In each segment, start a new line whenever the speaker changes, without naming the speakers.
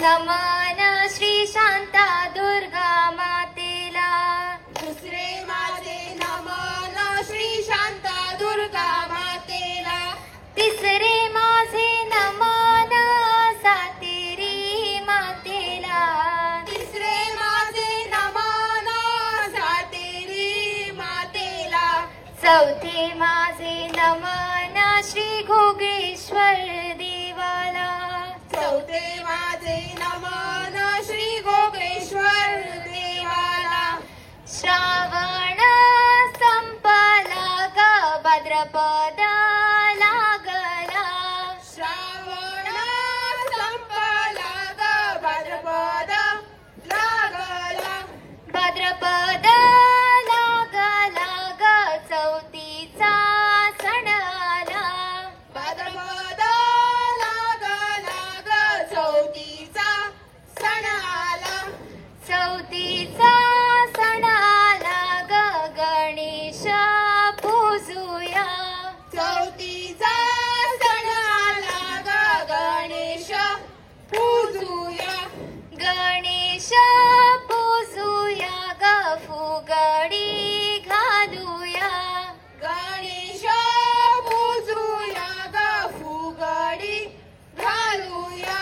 नमन श्री शांता दुर्गा मातेला।
दुसरे माझे नमन श्री शांता दुर्गा मातेला।
तिसरे माझे नमन सातेरी मातेला।
तिसरे माझे नमन सातेरी मातेला।
चौथे माझे नमन श्री घोगेश्वर देवाला।
चौथे माझे नमन श्री घोगेश्वर देवाला।
श्रावण संपला ग भाद्रपद लागला।
श्रावण संपला ग भाद्रपद लागला।
भाद्रपद लागला ग चौथीचा सण आला।
भाद्रपद लागला ग चौथीचा सण आला।
चौथीचा सण आला ग गणेश पूजूया।
चौथीचा सण आला ग गणेश पूजूया।
गणेश पूजूया ग फुगडी घालूया।
गणेश पूजूया ग फुगडी घालूया।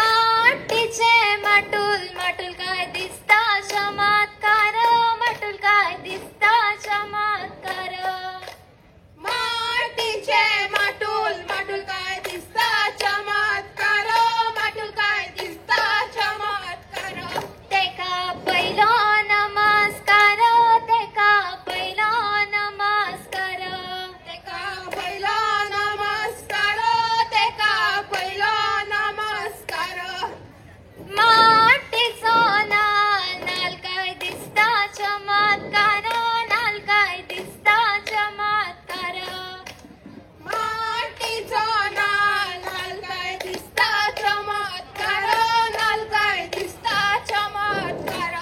मातीचे मटुल मटुल काय दिसता चमत्कार। मटुल काय दिसता चमत्कार।
मातीचे माटुल माटुल काय दिसता चमत्कार। माटुल काय दिसता चमत्कार।
तेका पहिलो नमस्कार। तेका पहिलो नमस्कार।
तेका पहिला नमस्कार। तेका पहिला नमस्कार।
मातीचो नाल काय दिसता चमत्कार। नाल काय दिसता चमत्कार।
मातीचो नाल काय दिसता चमत्कार। नाल काय दिसता चमत्कार।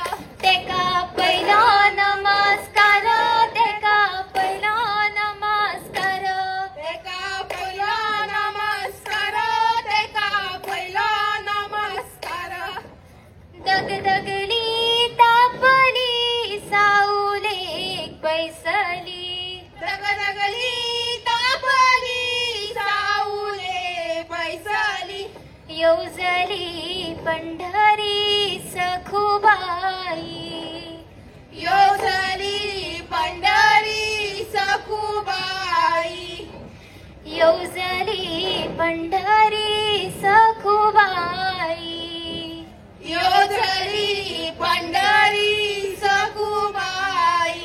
तेका पहिलो नमस्कार। तेका पहिलो नमस्कार।
तेका पहिला नमस्कार। तेका पहिला नमस्कार।
दगदगली तापली साऊले बैसली।
दगदगली तापली साऊले बैसली।
योजली पंढरी सखुबाई।
योजली पंढरी सखुबाई।
योजली पंढरी सखुबाई।
योजली पंढरी सखुबाई।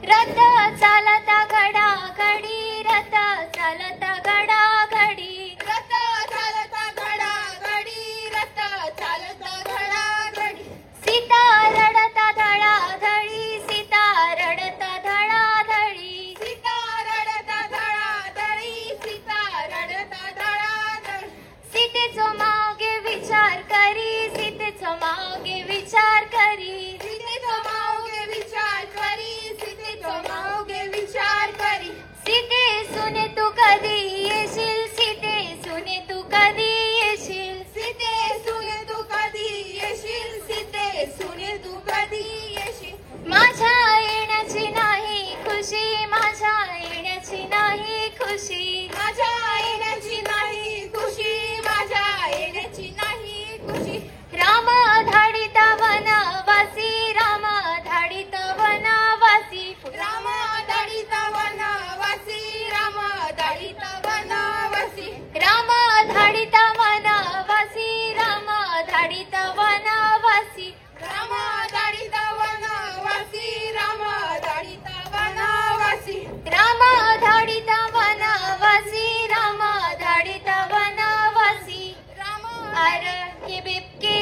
रथ चालता घडा घडी। रथ चालता घडा घडी।
रथ चालता घडा घडी। रथ चालता घडा घडी।
सीता रडता धडा धडी। सीता रडता धडा धडी।
सीता रडता धडाधडी। सीता रडता धडाधडी।
सीतेचो मागे विचार करी। सीतेचो मागे विचार करी।
सीतेचो मागे विचार करी। सीतेचो मागे विचार करी।
सीते सुने तू कधी येशील। सीते सुने तू कधी येशील।
सीते सुने तू कधी येशील। सीते सुने तू कधी येशील।
माझ्या येण्याची नाही खुशी। माझ्या येण्याची नाही खुशी।
माझ्या येण्याची नाही खुशी। माझ्या येण्याची नाही खुशी।
राम धाडित वनवासी। राम धाडित वनवासी।
राम धाडित वनवासी। राम धाडित वनवासी।
राम धाडित वनवासी। राम धाडित वनवासी।
राम धाडित वनवासी। राम धाडित वनवासी।
राम धाडित वनवासी। राम धाडित वनवासी।
राम
अरे बिबके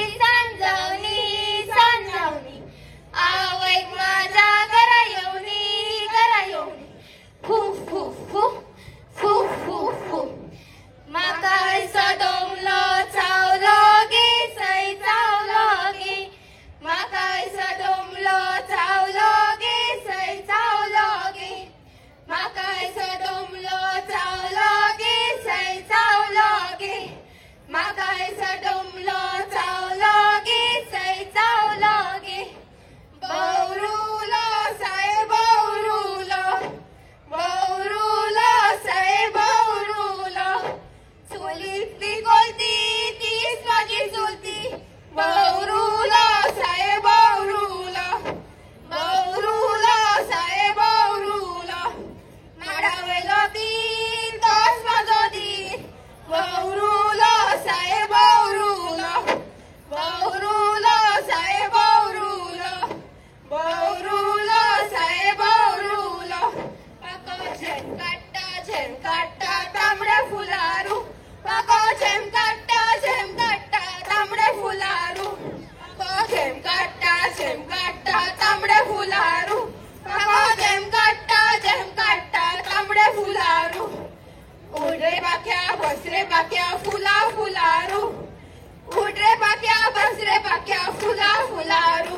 बक्या फुला फुलारू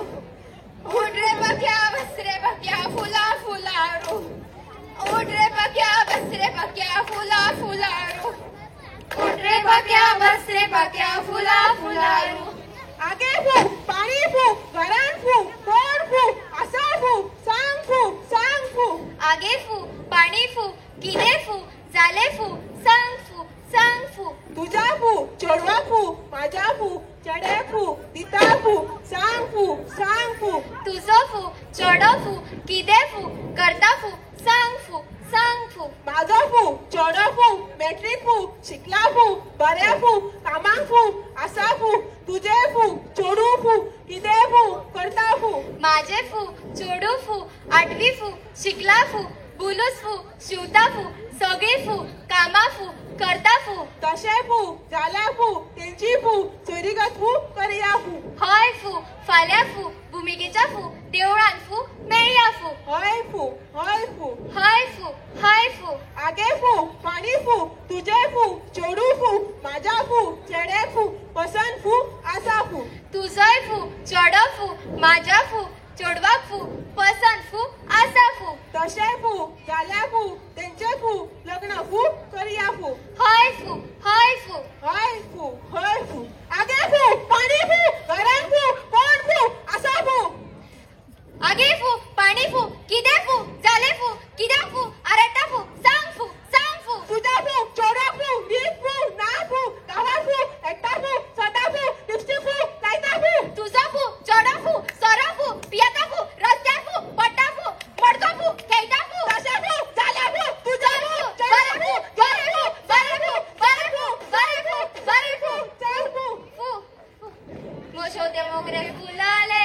उठ रे बक्या बस रे बक्या फुला फुलारू उठ रे बक्या बस रे बक्या फुला फुलारू उठ रे बक्या बस रे बक्या फुला फुलारू आगे फू पाणी फू घरात फू कोण फू असा फू सांग फू
आगे फू पाणी फू किदे फू जाले फू सांग फू
तुझा फू चढवा फू माझा फू चढे फू दिता फू सांग फू
तुझो फू चढो फू किदे फू करता फू सांग फू
माझा फू चढो फू मॅट्रिक फू शिकला फू बऱ्या फू कामाक फू असा फू तुझे फू चोडू फू किदे फू करता फू
माझे फू चोडू फू आठवी फू शिकला फू बुलूस फू शिवता फू सगळी फू कामा फू करता फू
तशे फू जाला फू तेंची फू चोरीगत फू करिया फू
हय फू फाल्या फू भुमिकेच्या फू देवळान फू मेळया फू
हय फू
हय फू
आगे फू पाणी फू तुझे फू चोडू फू माझा फू चेडे फू पसंत फू आसा फू
तुझोय फू चढो फू माझा फू चोडवा फू पसंत फू आसा फू
तशे फू जाल्या फू तेंचे फू लग्न फू करिया फू
हय फू
आगे फू पाणी फू घरात फू कोण फू असा फू
आगे फू पाणी फू किदे फू जाले फू किद्या फू आरटा फू सांग फू
तुझा फू चोडा फू रीत फू ना फू गावा फू एकटा फू सदा फू लिपस्टिक फू लायता फू
तुझा फू चढो फू सोरो फू पियता फू रस्त्यार फू पट्टा फू मडको फू खेळटा फू
तशे फू जाल्या फू तुझा फू
बरे
चोडा फू
फू मोशो ते मोगरे फुलाले